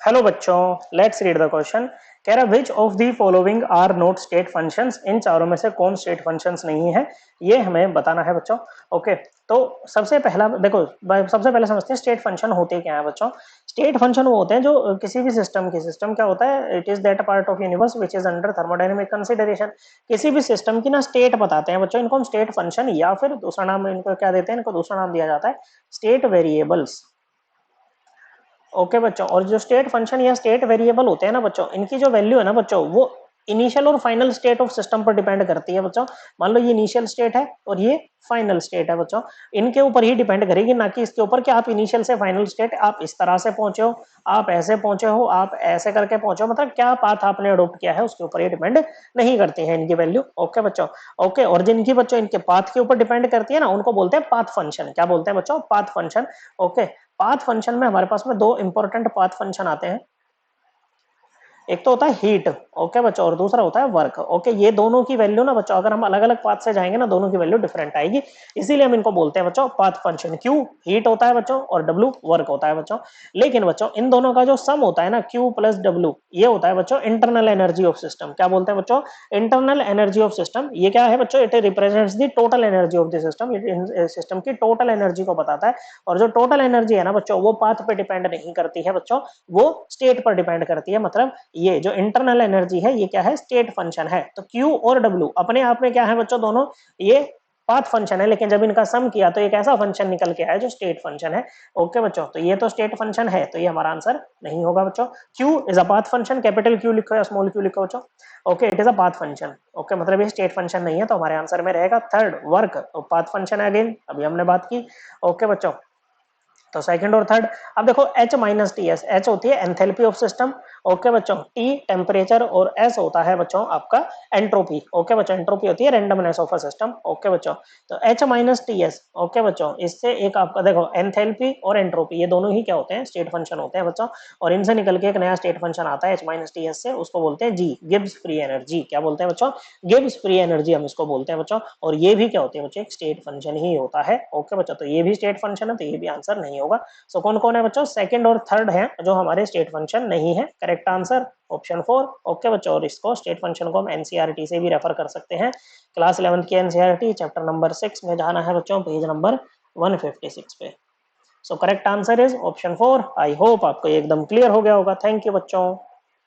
Hello बच्चों, let's read the question. कह रहा which of the following are not state functions, इन चारों में से कौन स्टेट फंक्शंस नहीं है, ये हमें बताना है बच्चों। ओके, तो सबसे पहला देखो, सबसे पहले समझते हैं स्टेट फंक्शन होते क्या है बच्चों। स्टेट फंक्शन वो होते हैं जो किसी भी सिस्टम क्या होता है, it is that part of universe which is under thermodynamic consideration. किसी भी सिस्टम की ना स्टेट बताते हैं बच्चों, इनको हम स्टेट फंक्शन या फिर दूसरा नाम इनको क्या देते हैं, इनको दूसरा नाम दिया जाता है स्टेट वेरिएबल्स। ओके बच्चों, और जो स्टेट फंक्शन या स्टेट वेरिएबल होते हैं ना बच्चों, इनकी जो वैल्यू है ना बच्चों, वो इनिशियल और फाइनल स्टेट ऑफ सिस्टम पर डिपेंड करती है बच्चों। मान लो ये इनिशियल स्टेट है और ये फाइनल स्टेट है बच्चों, इनके ऊपर ही डिपेंड करेगी, ना कि इसके ऊपर कि आप इनिशियल से फाइनल स्टेट आप इस तरह से पहुंचे हो, आप ऐसे पहुंचे हो, आप ऐसे करके पहुंचे हो, मतलब क्या पाथ आपने अडोप्ट किया है उसके ऊपर ये डिपेंड नहीं करती है इनकी वैल्यू। ओके बच्चों, ओके, और जिनकी बच्चों इनके पाथ के ऊपर डिपेंड करती है ना, उनको बोलते हैं पाथ फंक्शन। क्या बोलते हैं बच्चों? Path function. Okay, path function में हमारे पास में दो इंपॉर्टेंट पाथ फंक्शन आते हैं। एक तो होता है हीट, ओके बच्चों, और दूसरा होता है वर्क। ओके, ये दोनों की वैल्यू ना बच्चों, अगर हम अलग अलग पाथ से जाएंगे ना, दोनों की वैल्यू डिफरेंट आएगी, इसीलिए हम इनको बोलते हैं बच्चों पाथ फंक्शन। क्यू हीट होता है बच्चों और डब्ल्यू वर्क होता है बच्चों। लेकिन बच्चों इन दोनों का जो सम होता है ना, क्यू प्लस डब्ल्यू, ये होता है बच्चों इंटरनल एनर्जी ऑफ सिस्टम। क्या बोलते हैं बच्चों? Internal energy of system. ये क्या है बच्चों? It represents the total energy of the system. System की टोटल एनर्जी को बताता है, और जो टोटल एनर्जी है ना बच्चों, वो पाथ पे डिपेंड नहीं करती है बच्चों, वो स्टेट पर डिपेंड करती है। मतलब ये जो इंटरनल एनर्जी है ये क्या है? स्टेट फंक्शन है। तो Q और W अपने आप में क्या है बच्चों? दोनों ये पाथ फंक्शन है, लेकिन जब इनका सम किया तो एक ऐसा फंक्शन निकल के आया जो स्टेट फंक्शन है। ओके बच्चों, तो ये तो स्टेट फंक्शन है, तो ये हमारा आंसर नहीं होगा बच्चों। Q is a path function, capital Q लिखो या स्मॉल q लिखो बच्चों। Okay, it is a path function. Okay, मतलब ये स्टेट फंक्शन नहीं है, तो हमारे आंसर में रहेगा थर्ड वर्क। तो पाथ फंक्शन है अगेन, अभी हमने बात की। ओके बच्चों, तो सेकंड और थर्ड। अब देखो H minus T S, H होती है एंथैल्पी ऑफ सिस्टम। ओके बच्चों, टी टेम्परेचर और एस होता है बच्चों आपका एंट्रोपी। ओके बच्चों, एंट्रोपी होती है randomness of a system. Okay बच्चों, तो H minus T S, okay बच्चों, इससे एक आपका देखो एंथैल्पी और एंट्रोपी, ये दोनों ही क्या होते हैं? स्टेट फंक्शन होते हैं बच्चों। और इनसे निकल के एक नया स्टेट फंक्शन आता है H माइनस टी एस से, उसको बोलते हैं जी, गिब्स फ्री एनर्जी। क्या बोलते हैं बच्चों? गिब्स फ्री एनर्जी हम इसको बोलते हैं बच्चों। और ये भी क्या होती है बच्चों? एक स्टेट फंक्शन ही होता है। ओके बच्चों, तो ये भी स्टेट फंक्शन है, तो ये भी आंसर नहीं होगा। सो कौन कौन है बच्चों? सेकंड और थर्ड है जो हमारे स्टेट फंक्शन नहीं है। Correct answer option 4। ओके बच्चों, और इसको स्टेट फंक्शन को हम एनसीईआरटी से भी रेफर कर सकते हैं। क्लास 11 की एनसीईआरटी चैप्टर नंबर 6 में जाना है बच्चों, पेज नंबर 156 पे। So correct answer is option 4। I hope आपको एकदम क्लियर हो गया होगा। थैंक यू बच्चों।